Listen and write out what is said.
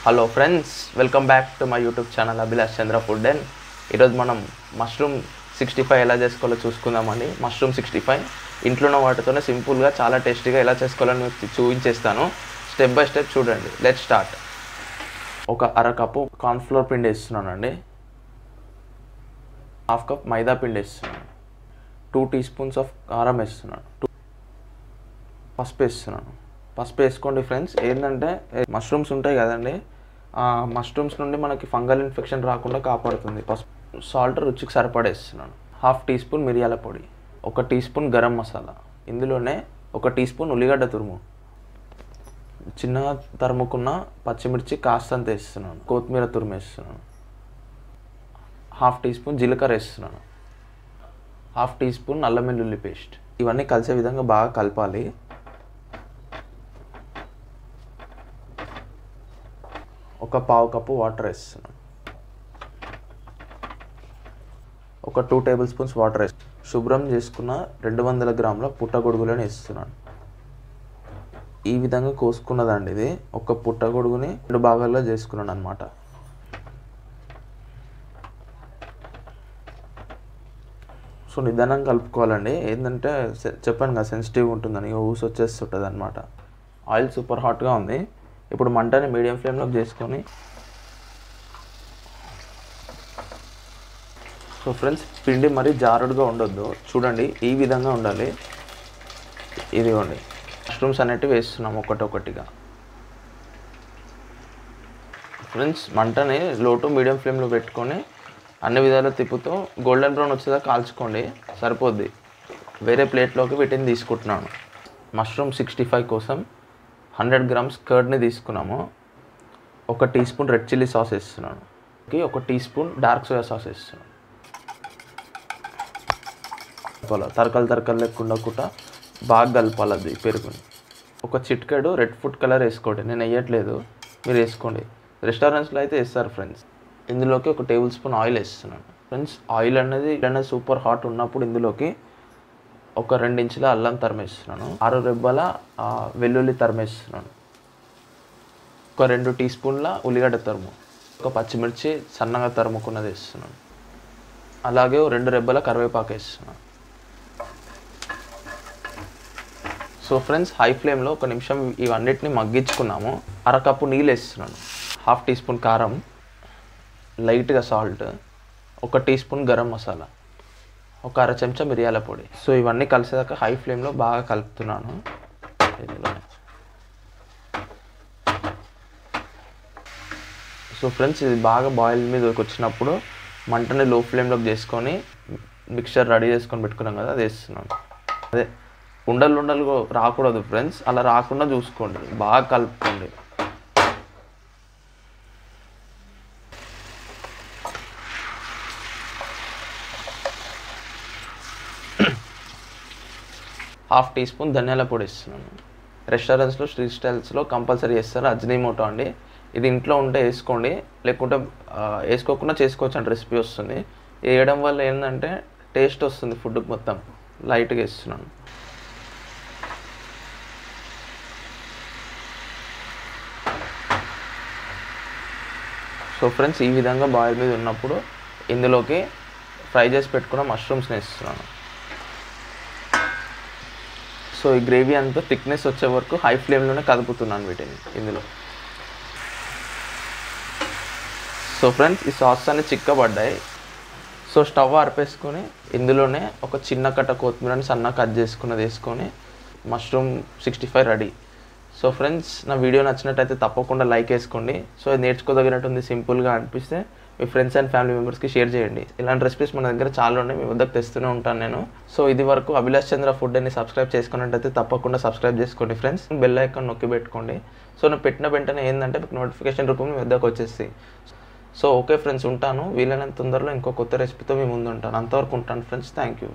Hello friends, welcome back to my YouTube channel Abhilash Chandra food. And ఈరోజు మనం mushroom 65 ఎలా చేసుకోవాలో చూసుకుందామండి. మష్రూమ్ 65 ఇంట్లో ఉన్న వాటితోనే సింపుల్గా చాలా టేస్టీగా ఎలా చేసుకోవాలని చూపించేస్తాను. స్టెప్ బై స్టెప్ చూడండి. Let's start. ఒక అరకప్పు కార్న్ఫ్లోర్ పిండి వేస్తున్నానండి. హాఫ్ కప్ మైదా పిండి వేస్తున్నాను. 2 టీ స్పూన్స్ ఆఫ్ కారం వేస్తున్నాను. పసుపు వేస్తున్నాను. పసుపు వేసుకోండి ఫ్రెండ్స్. ఏంటంటే మష్రూమ్స్ ఉంటాయి కదండి, ఆ మష్రూమ్స్ నుండి మనకి ఫంగల్ ఇన్ఫెక్షన్ రాకుండా కాపాడుతుంది. పసుపు. సాల్ట్ రుచికి సరిపడేస్తున్నాను. హాఫ్ టీ స్పూన్ మిరియాల పొడి, 1 టీ స్పూన్ గరం మసాలా, ఇందులోనే 1 టీ స్పూన్ ఉల్లిగడ్డ తురుము, చిన్నగా తరుముకున్న పచ్చిమిర్చి కాస్తంత వేస్తున్నాను, కొత్తిమీర తురుము వేస్తున్నాను, హాఫ్ టీ స్పూన్ జీలకర్ర వేస్తున్నాను, హాఫ్ టీ స్పూన్ అల్లం వెల్లుల్లి పేస్ట్. ఇవన్నీ కలిసే విధంగా బాగా కలపాలి. ఒక పావు కప్పు వాటర్ వేస్తున్నాను. ఒక 2 టేబుల్ స్పూన్స్ వాటర్ వేస్తున్నాను. శుభ్రం చేసుకున్న 200 గ్రాముల పుట్టగొడుగులను వేస్తున్నాను. ఈ విధంగా కోసుకున్నదండి ఇది. ఒక పుట్టగొడుగుని 2 భాగాల్లో చేసుకున్నాను అనమాట. సో నిదానంగా కలుపుకోవాలండి. ఏంటంటే చెప్పాను కదా, సెన్సిటివ్గా ఉంటుందని, ఊసి వచ్చేస్తుంటుంది అనమాట. ఆయిల్ సూపర్ హాట్గా ఉంది. ఇప్పుడు మంటని మీడియం ఫ్లేమ్లోకి చేసుకొని, సో ఫ్రెండ్స్ పిండి మరీ జారుడుగా ఉండొద్దు, చూడండి ఈ విధంగా ఉండాలి. ఇదిగోండి మష్రూమ్స్ అనేటివి వేస్తున్నాం ఒకటొకటిగా. ఫ్రెండ్స్ మంటని లో టు మీడియం ఫ్లేమ్లో పెట్టుకొని అన్ని విధాలు తిప్పుతూ గోల్డెన్ బ్రౌన్ వచ్చేదాకా కాల్చుకోండి, సరిపోద్ది. వేరే ప్లేట్లోకి వీటిని తీసుకుంటున్నాను. మష్రూమ్ 65 కోసం 100 గ్రామ్స్ కర్డ్ని తీసుకున్నాము. 1 teaspoon red chilli sauce వేస్తున్నాను. 1 teaspoon dark soya sauce వేస్తున్నాను. తరకలు లేకుండా కూడా బాగా కలపాలి అది పెరుగుని. 1 చిటికెడు రెడ్ ఫుడ్ కలర్ వేసుకోండి. నేను వేయట్లేదు, మీరు వేసుకోండి. రెస్టారెంట్స్లో అయితే వేస్తారు ఫ్రెండ్స్. ఇందులోకి 1 టేబుల్ స్పూన్ ఆయిల్ వేస్తున్నాను. ఫ్రెండ్స్ ఆయిల్ అనేది సూపర్ హాట్ ఉన్నప్పుడు ఇందులోకి 1 2 ఇంచుల అల్లం తరిమేస్తున్నాను. 6 రెబ్బల వెల్లుల్లి తరిమేస్తున్నాను. 1 2 టీ స్పూన్ల ఉల్లిగడ్డ తరుము, 1 పచ్చిమిర్చి సన్నగా తరుముకున్నది వేస్తున్నాను. అలాగే 2 రెబ్బల కరివేపాకు వేస్తున్నాను. సో ఫ్రెండ్స్ హై ఫ్లేమ్లో 1 నిమిషం ఇవన్నిటిని మగ్గించుకున్నాము. అరకప్పు నీళ్ళు వేస్తున్నాను. హాఫ్ టీ స్పూన్ కారం, లైట్గా salt, 1 teaspoon garam masala, 1 అర చెంచా మిరియాల పొడి. సో ఇవన్నీ కలిసేదాకా హై ఫ్లేమ్లో బాగా కలుపుతున్నాను. సో ఫ్రెండ్స్ ఇది బాగా బాయిల్ మీదకి వచ్చినప్పుడు మంటని లో ఫ్లేమ్లోకి చేసుకొని మిక్చర్ రెడీ చేసుకొని పెట్టుకున్నాం కదా, అది వేస్తున్నాను. అదే ఉండలు రాకూడదు ఫ్రెండ్స్, అలా రాకుండా చూసుకోండి, బాగా కలుపుకోండి. హాఫ్ టీ స్పూన్ ధనియాల పొడి వేస్తున్నాను. రెస్టారెంట్స్లో స్ట్రీట్ స్టైల్స్లో కంపల్సరీ వేస్తారు అజ్నీమోటో అండి. ఇది ఇంట్లో ఉంటే వేసుకోండి, లేకుంటే వేసుకోకుండా చేసుకోవచ్చు అండి, రెసిపీ వస్తుంది. వేయడం వల్ల ఏంటంటే టేస్ట్ వస్తుంది ఫుడ్కి మొత్తం. లైట్గా వేస్తున్నాను. సో ఫ్రెండ్స్ ఈ విధంగా బాయిల్ మీద ఉన్నప్పుడు ఇందులోకి ఫ్రై చేసి పెట్టుకున్న మష్రూమ్స్ని వేస్తున్నాను. సో ఈ గ్రేవీ అంతా థిక్నెస్ వచ్చే వరకు హై ఫ్లేమ్లోనే కదుపుతున్నాను వీటిని ఇందులో. సో ఫ్రెండ్స్ ఈ సాస్ అన్ని చిక్కబడ్డాయి. సో స్టవ్ ఆర్పేసుకొని ఇందులోనే 1 చిన్న కట్ట కొత్తిమీరని సన్నగా కట్ చేసుకున్నది వేసుకొని మష్రూమ్ 65 రెడీ. సో ఫ్రెండ్స్ నా వీడియో నచ్చినట్టయితే తప్పకుండా లైక్ వేసుకోండి. సో ఇది నేర్చుకోదగినట్టుంది, సింపుల్గా అనిపిస్తే మీ ఫ్రెండ్స్ అండ్ ఫ్యామిలీ మెంబర్స్కి షేర్ చేయండి. ఇలాంటి రెసిపీస్ మన దగ్గర చాలా ఉన్నాయి, మీ వద్దకు తెస్తూనే ఉంటాను నేను. సో ఇది వరకు అభిలాష్ చంద్ర ఫుడ్ అని సబ్స్క్రైబ్ చేసుకున్నట్టయితే తప్పకుండా సబ్స్క్రైబ్ చేసుకోండి ఫ్రెండ్స్. బెల్ ఐకాన్ నొక్కి పెట్టుకోండి. సో నేను పెట్టిన వెంటనే ఏంటంటే మీకు నోటిఫికేషన్ రూపంలో మీ వద్దకు వచ్చేసి. సో ఓకే ఫ్రెండ్స్, ఉంటాను. వీలైనంత తొందరలో ఇంకో కొత్త రెసిపీతో మీ ముందు ఉంటాను. అంతవరకు ఉంటాను ఫ్రెండ్స్. Thank you.